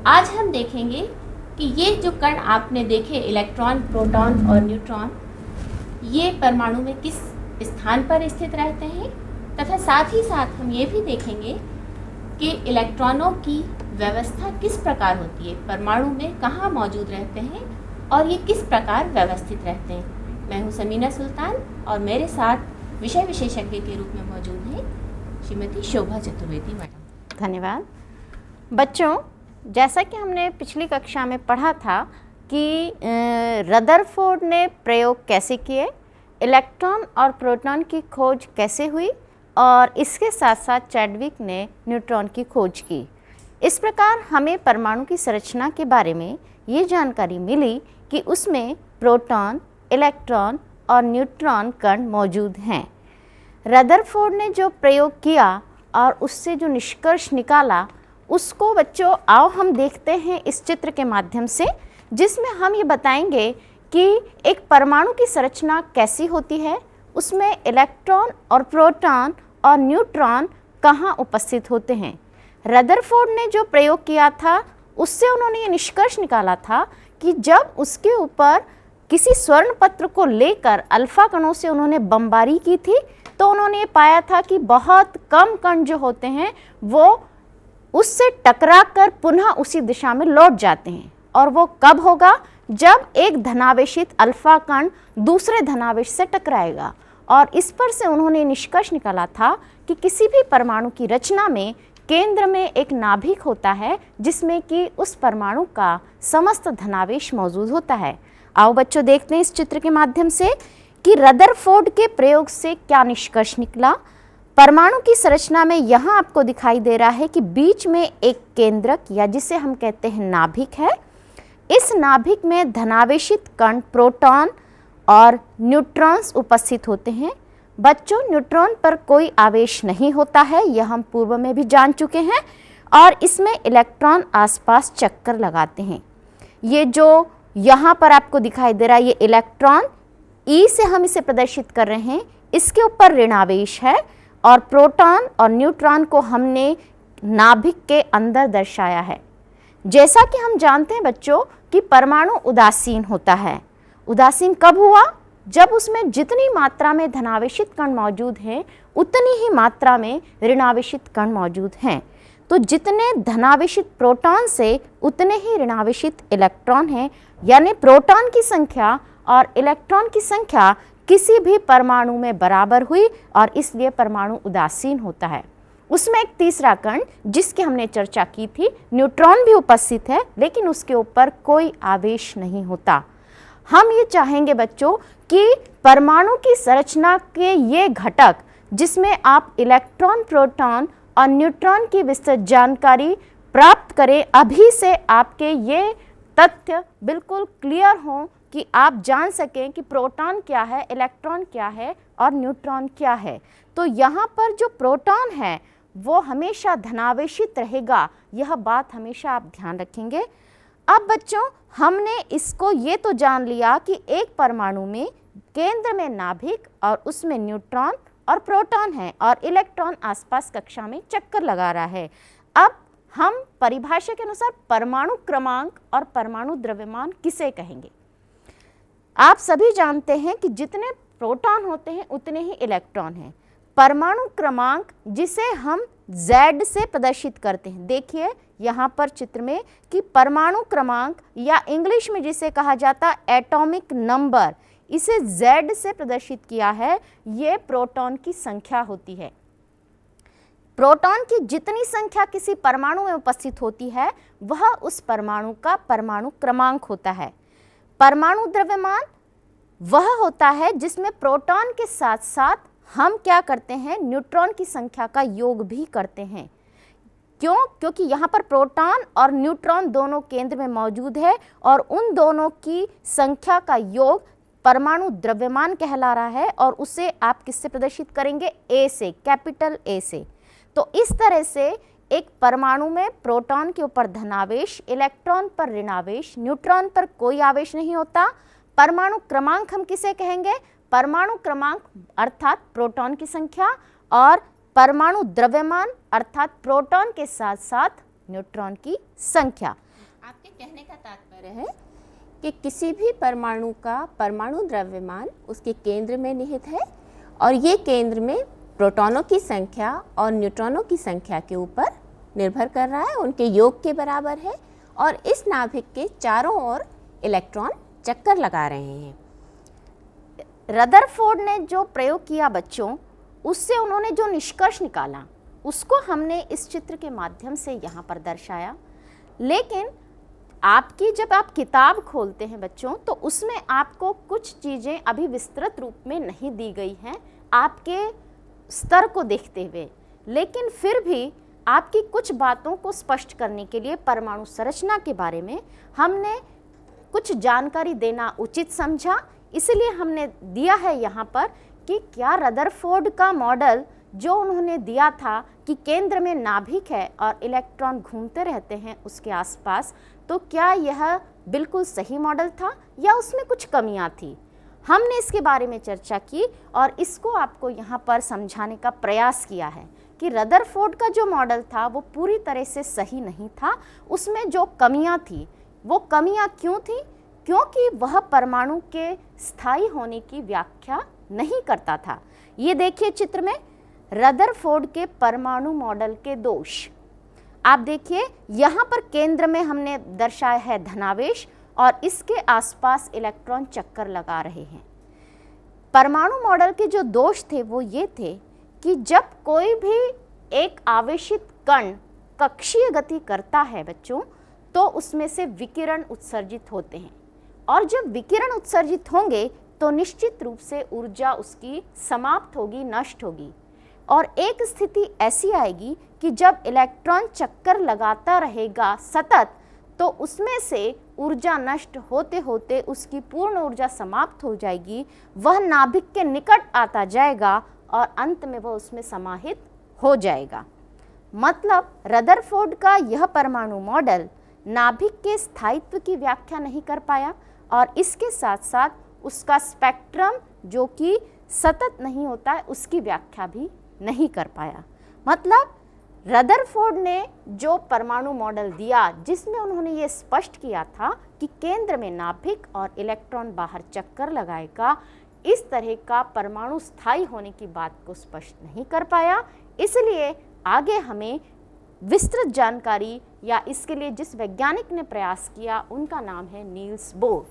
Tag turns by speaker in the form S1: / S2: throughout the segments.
S1: आज हम देखेंगे कि ये जो कण आपने देखे इलेक्ट्रॉन, प्रोटॉन और न्यूट्रॉन, ये परमाणु में किस स्थान पर स्थित रहते हैं तथा साथ ही साथ हम ये भी देखेंगे कि इलेक्ट्रॉनों की व्यवस्था किस प्रकार होती है, परमाणु में कहाँ मौजूद रहते हैं और ये किस प्रकार व्यवस्थित रहते हैं। मैं हूँ समीना सुल्तान और मेरे साथ विषय विशेषज्ञ के रूप में मौजूद हैं श्रीमती शोभा चतुर्वेदी मैडम।
S2: धन्यवाद। बच्चों, जैसा कि हमने पिछली कक्षा में पढ़ा था कि रदरफोर्ड ने प्रयोग कैसे किए, इलेक्ट्रॉन और प्रोटॉन की खोज कैसे हुई और इसके साथ साथ चैडविक ने न्यूट्रॉन की खोज की। इस प्रकार हमें परमाणु की संरचना के बारे में ये जानकारी मिली कि उसमें प्रोटॉन, इलेक्ट्रॉन और न्यूट्रॉन कण मौजूद हैं। रदरफोर्ड ने जो प्रयोग किया और उससे जो निष्कर्ष निकाला उसको बच्चों आओ हम देखते हैं इस चित्र के माध्यम से, जिसमें हम ये बताएंगे कि एक परमाणु की संरचना कैसी होती है, उसमें इलेक्ट्रॉन और प्रोटॉन और न्यूट्रॉन कहाँ उपस्थित होते हैं। रदरफोर्ड ने जो प्रयोग किया था उससे उन्होंने ये निष्कर्ष निकाला था कि जब उसके ऊपर किसी स्वर्ण पत्र को लेकर अल्फा कणों से उन्होंने बमबारी की थी तो उन्होंने ये पाया था कि बहुत कम कण जो होते हैं वो उससे टकराकर पुनः उसी दिशा में लौट जाते हैं। और वो कब होगा? जब एक धनावेशित अल्फा कण दूसरे धनावेश से टकराएगा। और इस पर से उन्होंने निष्कर्ष निकाला था कि किसी भी परमाणु की रचना में केंद्र में एक नाभिक होता है जिसमें कि उस परमाणु का समस्त धनावेश मौजूद होता है। आओ बच्चों देखते हैं इस चित्र के माध्यम से कि रदरफोर्ड के प्रयोग से क्या निष्कर्ष निकला। परमाणु की संरचना में यहाँ आपको दिखाई दे रहा है कि बीच में एक केंद्रक या जिसे हम कहते हैं नाभिक है। इस नाभिक में धनावेशित कण प्रोटॉन और न्यूट्रॉन्स उपस्थित होते हैं। बच्चों, न्यूट्रॉन पर कोई आवेश नहीं होता है, यह हम पूर्व में भी जान चुके हैं। और इसमें इलेक्ट्रॉन आसपास चक्कर लगाते हैं। ये जो यहाँ पर आपको दिखाई दे रहा है ये इलेक्ट्रॉन, ई से हम इसे प्रदर्शित कर रहे हैं, इसके ऊपर ऋणावेश है और प्रोटॉन और न्यूट्रॉन को हमने नाभिक के अंदर दर्शाया है। जैसा कि हम जानते हैं बच्चों कि परमाणु उदासीन होता है। उदासीन कब हुआ? जब उसमें जितनी मात्रा में धनावेशित कण मौजूद हैं उतनी ही मात्रा में ऋणावेशित कण मौजूद हैं। तो जितने धनावेशित प्रोटॉन से उतने ही ऋणावेशित इलेक्ट्रॉन हैं, यानी प्रोटॉन की संख्या और इलेक्ट्रॉन की संख्या किसी भी परमाणु में बराबर हुई और इसलिए परमाणु उदासीन होता है। उसमें एक तीसरा कण जिसकी हमने चर्चा की थी, न्यूट्रॉन भी उपस्थित है लेकिन उसके ऊपर कोई आवेश नहीं होता। हम ये चाहेंगे बच्चों कि परमाणु की संरचना के ये घटक जिसमें आप इलेक्ट्रॉन, प्रोटॉन और न्यूट्रॉन की विस्तृत जानकारी प्राप्त करें, अभी से आपके ये तथ्य बिल्कुल क्लियर हों कि आप जान सकें कि प्रोटॉन क्या है, इलेक्ट्रॉन क्या है और न्यूट्रॉन क्या है। तो यहाँ पर जो प्रोटॉन है वो हमेशा धनावेशित रहेगा, यह बात हमेशा आप ध्यान रखेंगे। अब बच्चों, हमने इसको ये तो जान लिया कि एक परमाणु में केंद्र में नाभिक और उसमें न्यूट्रॉन और प्रोटॉन है और इलेक्ट्रॉन आसपास कक्षा में चक्कर लगा रहा है। अब हम परिभाषा के अनुसार परमाणु क्रमांक और परमाणु द्रव्यमान किसे कहेंगे? आप सभी जानते हैं कि जितने प्रोटॉन होते हैं उतने ही इलेक्ट्रॉन हैं। परमाणु क्रमांक जिसे हम Z से प्रदर्शित करते हैं, देखिए यहाँ पर चित्र में कि परमाणु क्रमांक या इंग्लिश में जिसे कहा जाता है एटॉमिक नंबर, इसे Z से प्रदर्शित किया है। ये प्रोटॉन की संख्या होती है। प्रोटॉन की जितनी संख्या किसी परमाणु में उपस्थित होती है वह उस परमाणु का परमाणु क्रमांक होता है। परमाणु द्रव्यमान वह होता है जिसमें प्रोटॉन के साथ साथ हम क्या करते हैं, न्यूट्रॉन की संख्या का योग भी करते हैं। क्यों? क्योंकि यहाँ पर प्रोटॉन और न्यूट्रॉन दोनों केंद्र में मौजूद है और उन दोनों की संख्या का योग परमाणु द्रव्यमान कहला रहा है और उसे आप किससे प्रदर्शित करेंगे? ए से, कैपिटल ए से। तो इस तरह से एक परमाणु में प्रोटॉन के ऊपर धनावेश, इलेक्ट्रॉन पर ऋणावेश, न्यूट्रॉन पर कोई आवेश नहीं होता। परमाणु क्रमांक हम किसे कहेंगे? परमाणु क्रमांक अर्थात प्रोटॉन की संख्या और परमाणु द्रव्यमान अर्थात प्रोटॉन के साथ साथ न्यूट्रॉन की संख्या।
S1: आपके कहने का तात्पर्य है कि किसी भी परमाणु का परमाणु द्रव्यमान उसके केंद्र में निहित है और ये केंद्र में प्रोटॉनों की संख्या और न्यूट्रॉनों की संख्या के ऊपर निर्भर कर रहा है, उनके योग के बराबर है और इस नाभिक के चारों ओर इलेक्ट्रॉन चक्कर लगा रहे हैं।
S2: रदरफोर्ड ने जो प्रयोग किया बच्चों, उससे उन्होंने जो निष्कर्ष निकाला उसको हमने इस चित्र के माध्यम से यहाँ पर दर्शाया। लेकिन आपकी जब आप किताब खोलते हैं बच्चों, तो उसमें आपको कुछ चीज़ें अभी विस्तृत रूप में नहीं दी गई हैं आपके स्तर को देखते हुए, लेकिन फिर भी आपकी कुछ बातों को स्पष्ट करने के लिए परमाणु संरचना के बारे में हमने कुछ जानकारी देना उचित समझा। इसलिए हमने दिया है यहाँ पर कि क्या रदरफोर्ड का मॉडल जो उन्होंने दिया था कि केंद्र में नाभिक है और इलेक्ट्रॉन घूमते रहते हैं उसके आसपास, तो क्या यह बिल्कुल सही मॉडल था या उसमें कुछ कमियां थी। हमने इसके बारे में चर्चा की और इसको आपको यहाँ पर समझाने का प्रयास किया है कि रदरफोर्ड का जो मॉडल था वो पूरी तरह से सही नहीं था, उसमें जो कमियां थी वो कमियां क्यों थी, क्योंकि वह परमाणु के स्थायी होने की व्याख्या नहीं करता था। ये देखिए चित्र में रदरफोर्ड के परमाणु मॉडल के दोष। आप देखिए यहाँ पर केंद्र में हमने दर्शाया है धनावेश और इसके आसपास इलेक्ट्रॉन चक्कर लगा रहे हैं। परमाणु मॉडल के जो दोष थे वो ये थे कि जब कोई भी एक आवेशित कण कक्षीय गति करता है बच्चों, तो उसमें से विकिरण उत्सर्जित होते हैं और जब विकिरण उत्सर्जित होंगे तो निश्चित रूप से ऊर्जा उसकी समाप्त होगी, नष्ट होगी। और एक स्थिति ऐसी आएगी कि जब इलेक्ट्रॉन चक्कर लगाता रहेगा सतत, तो उसमें से ऊर्जा नष्ट होते होते उसकी पूर्ण ऊर्जा समाप्त हो जाएगी, वह नाभिक के निकट आता जाएगा और अंत में वह उसमें समाहित हो जाएगा। मतलब रदरफोर्ड का यह परमाणु मॉडल नाभिक के स्थायित्व की व्याख्या नहीं कर पाया और इसके साथ साथ उसका स्पेक्ट्रम जो कि सतत नहीं होता है उसकी व्याख्या भी नहीं कर पाया। मतलब रदरफोर्ड ने जो परमाणु मॉडल दिया जिसमें उन्होंने ये स्पष्ट किया था कि केंद्र में नाभिक और इलेक्ट्रॉन बाहर चक्कर लगाएगा, इस तरह का परमाणु स्थायी होने की बात को स्पष्ट नहीं कर पाया। इसलिए आगे हमें विस्तृत जानकारी या इसके लिए जिस वैज्ञानिक ने प्रयास किया उनका नाम है नील्स बोर।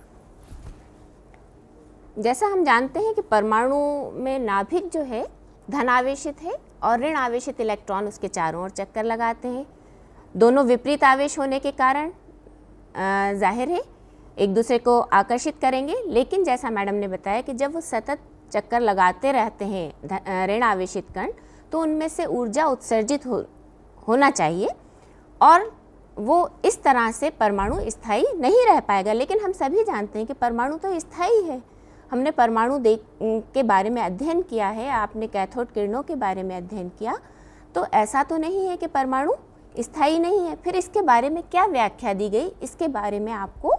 S1: जैसा हम जानते हैं कि परमाणु में नाभिक जो है धनावेशित है और ऋण आवेशित इलेक्ट्रॉन उसके चारों ओर चक्कर लगाते हैं। दोनों विपरीत आवेश होने के कारण जाहिर है एक दूसरे को आकर्षित करेंगे, लेकिन जैसा मैडम ने बताया कि जब वो सतत चक्कर लगाते रहते हैं ऋण आवेशित कण, तो उनमें से ऊर्जा उत्सर्जित होना चाहिए और वो इस तरह से परमाणु स्थायी नहीं रह पाएगा। लेकिन हम सभी जानते हैं कि परमाणु तो स्थायी है। हमने परमाणु के बारे में अध्ययन किया है, आपने कैथोड किरणों के बारे में अध्ययन किया, तो ऐसा तो नहीं है कि परमाणु स्थायी नहीं है। फिर इसके बारे में क्या व्याख्या दी गई, इसके बारे में आपको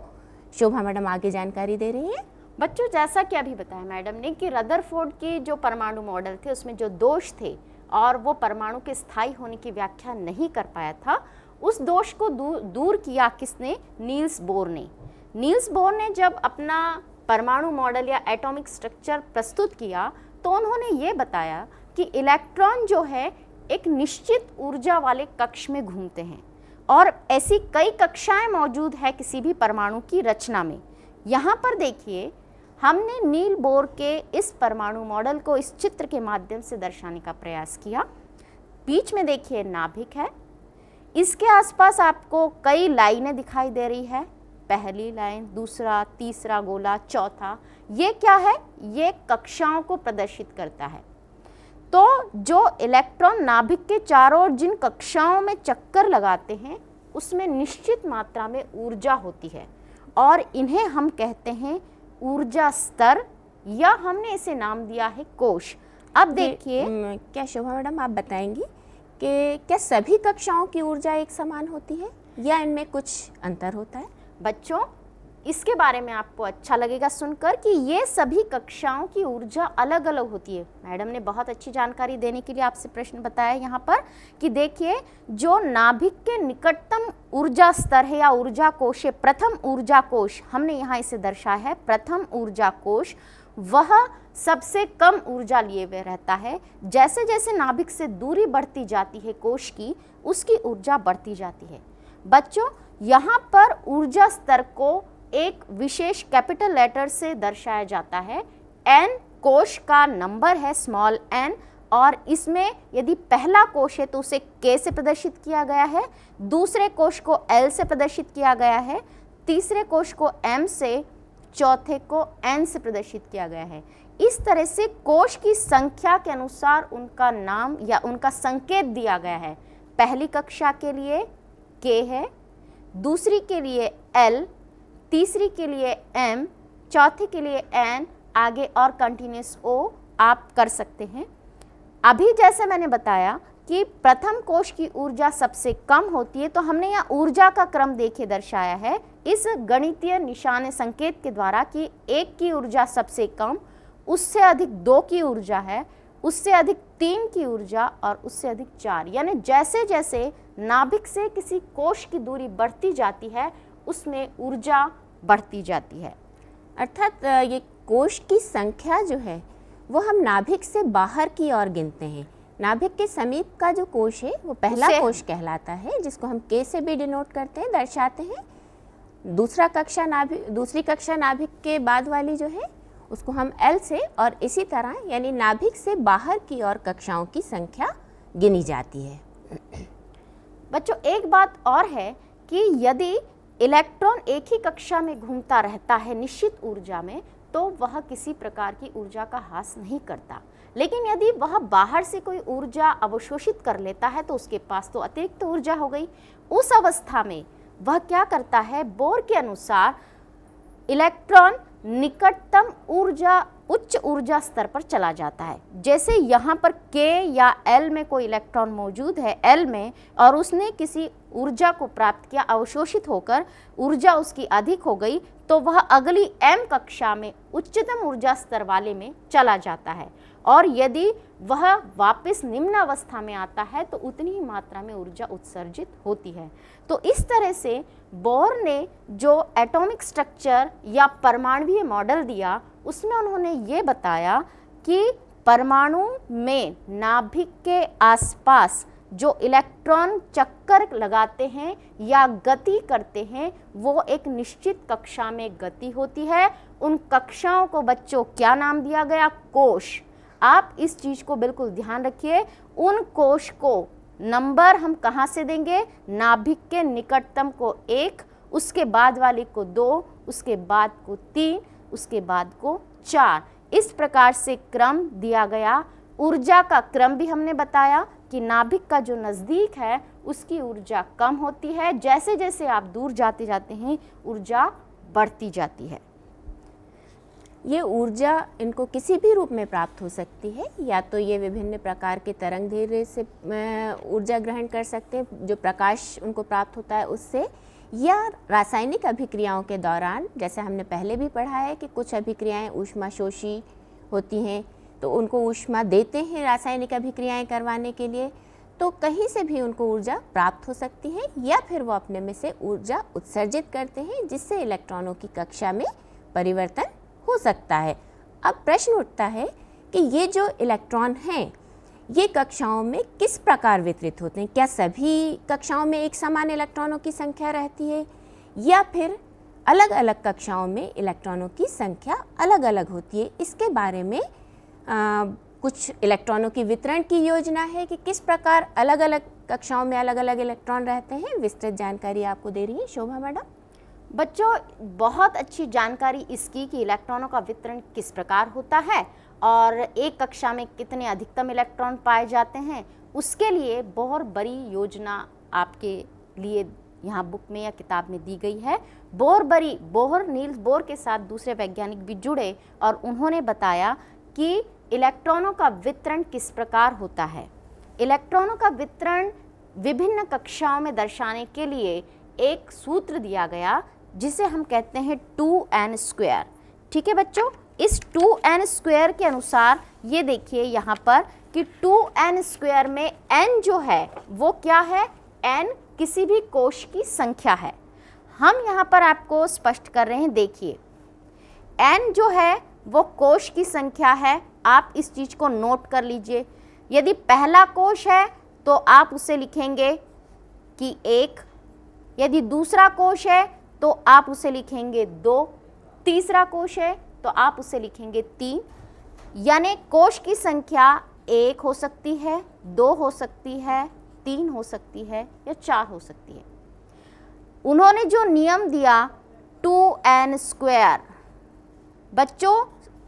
S1: शोभा मैडम आगे जानकारी दे रही हैं।
S2: बच्चों, जैसा कि अभी बताया मैडम ने कि रदरफोर्ड की जो परमाणु मॉडल थे उसमें जो दोष थे और वो परमाणु के स्थायी होने की व्याख्या नहीं कर पाया था, उस दोष को दूर किया किसने? नील्स बोर ने। नील्स बोर ने जब अपना परमाणु मॉडल या एटॉमिक स्ट्रक्चर प्रस्तुत किया तो उन्होंने ये बताया कि इलेक्ट्रॉन जो है एक निश्चित ऊर्जा वाले कक्ष में घूमते हैं और ऐसी कई कक्षाएं मौजूद है किसी भी परमाणु की रचना में। यहाँ पर देखिए, हमने नील बोर के इस परमाणु मॉडल को इस चित्र के माध्यम से दर्शाने का प्रयास किया। बीच में देखिए नाभिक है, इसके आसपास आपको कई लाइनें दिखाई दे रही है, पहली लाइन, दूसरा, तीसरा गोला, चौथा। ये क्या है? ये कक्षाओं को प्रदर्शित करता है। तो जो इलेक्ट्रॉन नाभिक के चारों ओर जिन कक्षाओं में चक्कर लगाते हैं उसमें निश्चित मात्रा में ऊर्जा होती है और इन्हें हम कहते हैं ऊर्जा स्तर, या हमने इसे नाम दिया है कोश। अब देखिए,
S1: क्या शोभा मैडम आप बताएंगी कि क्या सभी कक्षाओं की ऊर्जा एक समान होती है या इनमें कुछ अंतर होता है?
S2: बच्चों, इसके बारे में आपको अच्छा लगेगा सुनकर कि ये सभी कक्षाओं की ऊर्जा अलग अलग होती है। मैडम ने बहुत अच्छी जानकारी देने के लिए आपसे प्रश्न बताया यहाँ पर कि देखिए, जो नाभिक के निकटतम ऊर्जा स्तर है या ऊर्जा कोश है, प्रथम ऊर्जा कोश, हमने यहाँ इसे दर्शाया है प्रथम ऊर्जा कोश, वह सबसे कम ऊर्जा लिए हुए रहता है। जैसे जैसे नाभिक से दूरी बढ़ती जाती है कोश की, उसकी ऊर्जा बढ़ती जाती है। बच्चों, यहाँ पर ऊर्जा स्तर को एक विशेष कैपिटल लेटर से दर्शाया जाता है। n कोश का नंबर है, स्मॉल n, और इसमें यदि पहला कोश है तो उसे k से प्रदर्शित किया गया है, दूसरे कोश को l से प्रदर्शित किया गया है, तीसरे कोश को m से, चौथे को n से प्रदर्शित किया गया है। इस तरह से कोश की संख्या के अनुसार उनका नाम या उनका संकेत दिया गया है। पहली कक्षा के लिए k है, दूसरी के लिए l, तीसरी के लिए m, चौथे के लिए n, आगे और कंटिन्यूस o आप कर सकते हैं। अभी जैसे मैंने बताया कि प्रथम कोश की ऊर्जा सबसे कम होती है, तो हमने यहाँ ऊर्जा का क्रम देखिए दर्शाया है इस गणितीय निशान संकेत के द्वारा कि 1 की ऊर्जा सबसे कम, उससे अधिक 2 की ऊर्जा है, उससे अधिक 3 की ऊर्जा और उससे अधिक 4। यानी जैसे जैसे नाभिक से किसी कोश की दूरी बढ़ती जाती है, उसमें ऊर्जा बढ़ती जाती है।
S1: अर्थात ये कोश की संख्या जो है वो हम नाभिक से बाहर की ओर गिनते हैं। नाभिक के समीप का जो कोश है वो पहला कोश कहलाता है, जिसको हम k से भी डिनोट करते हैं, दर्शाते हैं। दूसरी कक्षा नाभिक के बाद वाली जो है उसको हम L से, और इसी तरह यानी नाभिक से बाहर की ओर कक्षाओं की संख्या गिनी जाती है।
S2: बच्चों, एक बात और है कि यदि इलेक्ट्रॉन एक ही कक्षा में घूमता रहता है निश्चित ऊर्जा में, तो वह किसी प्रकार की ऊर्जा का ह्रास नहीं करता। लेकिन यदि वह बाहर से कोई ऊर्जा अवशोषित कर लेता है तो उसके पास तो अतिरिक्त ऊर्जा हो गई। उस अवस्था में वह क्या करता है, बोर के अनुसार इलेक्ट्रॉन निकटतम ऊर्जा उच्च ऊर्जा स्तर पर चला जाता है। जैसे यहाँ पर K या L में कोई इलेक्ट्रॉन मौजूद है L में, और उसने किसी ऊर्जा को प्राप्त किया, अवशोषित होकर ऊर्जा उसकी अधिक हो गई, तो वह अगली M कक्षा में उच्चतम ऊर्जा स्तर वाले में चला जाता है। और यदि वह वापस निम्न अवस्था में आता है तो उतनी ही मात्रा में ऊर्जा उत्सर्जित होती है। तो इस तरह से बोर ने जो एटॉमिक स्ट्रक्चर या परमाणुवीय मॉडल दिया, उसमें उन्होंने ये बताया कि परमाणु में नाभिक के आसपास जो इलेक्ट्रॉन चक्कर लगाते हैं या गति करते हैं, वो एक निश्चित कक्षा में गति होती है। उन कक्षाओं को बच्चों क्या नाम दिया गया, कोश। आप इस चीज़ को बिल्कुल ध्यान रखिए। उन कोश को नंबर हम कहाँ से देंगे, नाभिक के निकटतम को 1, उसके बाद वाले को 2, उसके बाद को 3, उसके बाद को 4। इस प्रकार से क्रम दिया गया। ऊर्जा का क्रम भी हमने बताया कि नाभिक का जो नज़दीक है उसकी ऊर्जा कम होती है, जैसे जैसे आप दूर जाते जाते हैं ऊर्जा बढ़ती जाती है।
S1: ये ऊर्जा इनको किसी भी रूप में प्राप्त हो सकती है, या तो ये विभिन्न प्रकार के तरंग दैर्ध्य से ऊर्जा ग्रहण कर सकते हैं, जो प्रकाश उनको प्राप्त होता है उससे, या रासायनिक अभिक्रियाओं के दौरान, जैसे हमने पहले भी पढ़ा है कि कुछ अभिक्रियाएं ऊष्माशोषी होती हैं, तो उनको ऊष्मा देते हैं रासायनिक अभिक्रियाएं करवाने के लिए, तो कहीं से भी उनको ऊर्जा प्राप्त हो सकती है, या फिर वो अपने में से ऊर्जा उत्सर्जित करते हैं, जिससे इलेक्ट्रॉनों की कक्षा में परिवर्तन हो सकता है। अब प्रश्न उठता है कि ये जो इलेक्ट्रॉन हैं ये कक्षाओं में किस प्रकार वितरित होते हैं? क्या सभी कक्षाओं में एक समान इलेक्ट्रॉनों की संख्या रहती है, या फिर अलग अलग कक्षाओं में इलेक्ट्रॉनों की संख्या अलग अलग होती है? इसके बारे में कुछ इलेक्ट्रॉनों की वितरण की योजना है कि किस प्रकार अलग अलग कक्षाओं में अलग अलग इलेक्ट्रॉन रहते हैं। विस्तृत जानकारी आपको दे रही है शोभा मैडम।
S2: बच्चों, बहुत अच्छी जानकारी इसकी कि इलेक्ट्रॉनों का वितरण किस प्रकार होता है और एक कक्षा में कितने अधिकतम इलेक्ट्रॉन पाए जाते हैं, उसके लिए बहुत बड़ी योजना आपके लिए यहाँ बुक में या किताब में दी गई है। बोहर नील्स बोर के साथ दूसरे वैज्ञानिक भी जुड़े और उन्होंने बताया कि इलेक्ट्रॉनों का वितरण किस प्रकार होता है। इलेक्ट्रॉनों का वितरण विभिन्न कक्षाओं में दर्शाने के लिए एक सूत्र दिया गया जिसे हम कहते हैं 2n²। ठीक है बच्चों, इस 2n² के अनुसार ये देखिए यहाँ पर कि 2n² में n जो है वो क्या है, n किसी भी कोश की संख्या है। हम यहाँ पर आपको स्पष्ट कर रहे हैं, देखिए n जो है वो कोश की संख्या है। आप इस चीज़ को नोट कर लीजिए। यदि पहला कोश है तो आप उसे लिखेंगे कि 1, यदि दूसरा कोश है तो आप उसे लिखेंगे 2, तीसरा कोश है तो आप उसे लिखेंगे 3। यानी कोश की संख्या 1 हो सकती है, 2 हो सकती है, 3 हो सकती है या 4 हो सकती है। उन्होंने जो नियम दिया 2n², बच्चों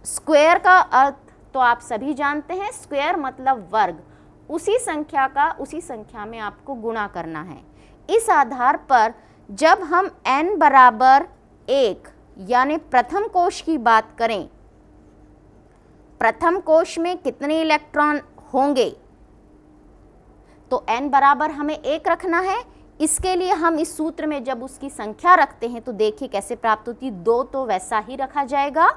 S2: स्क्वायर का अर्थ तो आप सभी जानते हैं, स्क्वायर मतलब वर्ग। उसी संख्या का उसी संख्या में आपको गुणा करना है। इस आधार पर जब हम n बराबर 1 यानी प्रथम कोश की बात करें, प्रथम कोश में कितने इलेक्ट्रॉन होंगे, तो n बराबर हमें 1 रखना है। इसके लिए हम इस सूत्र में जब उसकी संख्या रखते हैं तो देखिए कैसे प्राप्त होती है। 2 तो वैसा ही रखा जाएगा,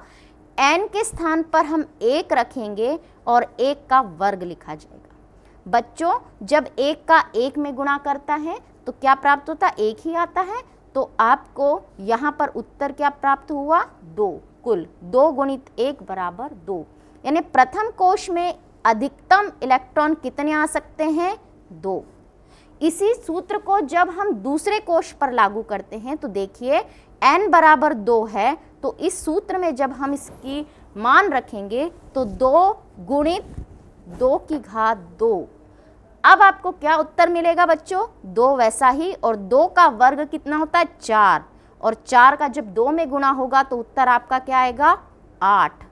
S2: n के स्थान पर हम 1 रखेंगे और 1 का वर्ग लिखा जाएगा। बच्चों जब 1 का 1 में गुणा करता है तो क्या प्राप्त होता है, 1 ही आता है। तो आपको यहाँ पर उत्तर क्या प्राप्त हुआ, 2। कुल 2 गुणित 1 बराबर 2। यानी प्रथम कोश में अधिकतम इलेक्ट्रॉन कितने आ सकते हैं, 2। इसी सूत्र को जब हम दूसरे कोश पर लागू करते हैं तो देखिए n बराबर 2 है, तो इस सूत्र में जब हम इसकी मान रखेंगे तो 2 गुणित 2 की घात 2। अब आपको क्या उत्तर मिलेगा बच्चों, 2 वैसा ही, और 2 का वर्ग कितना होता है, 4, और 4 का जब 2 में गुणा होगा तो उत्तर आपका क्या आएगा, 8।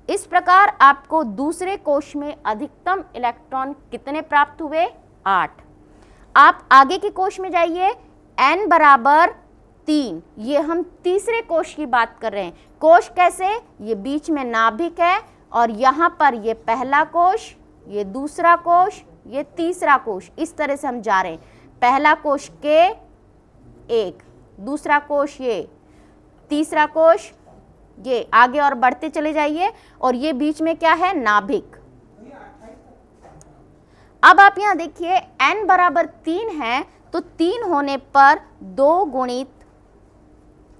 S2: इस प्रकार आपको दूसरे कोश में अधिकतम इलेक्ट्रॉन कितने प्राप्त हुए, 8। आप आगे के कोश में जाइए, n बराबर 3, ये हम तीसरे कोश की बात कर रहे हैं। कोश कैसे, ये बीच में नाभिक है और यहाँ पर ये पहला कोश, ये दूसरा कोश, ये तीसरा कोश, इस तरह से हम जा रहे हैं। पहला कोश के 1, दूसरा कोश ये, तीसरा कोश ये, आगे और बढ़ते चले जाइए, और ये बीच में क्या है, नाभिक। अब आप यहाँ देखिए n बराबर 3 है, तो 3 होने पर 2 गुणित